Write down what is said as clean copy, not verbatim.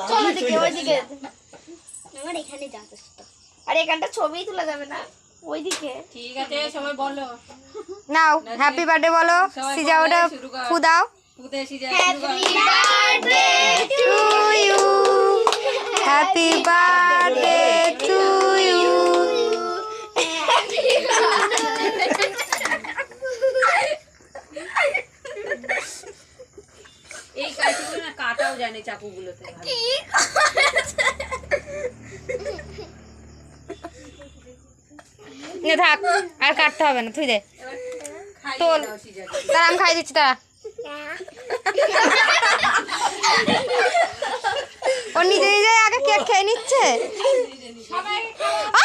চলো দিকে ওইদিকে আমার এখানে যথেষ্ট আরে এখানটা ছবি তোলা যাবে না ওইদিকে ঠিক আছে সবাই বলো নাও হ্যাপি বার্থডে বলো সিজা ওটা ফু দাও ফুদে সিজা happy birthday to you happy birthday to you এই কাঠিগুলো না কাটাও জানে চাকুগুলোতে নে থাক আর কাটতে হবে না তুই দে খাইয়ে তোল দাও সিজাকে তারা আমি খাই দিচ্ছি তারা ও নিজে নিজে আগে কেক খেয়ে নিচ্ছে সবাই আ!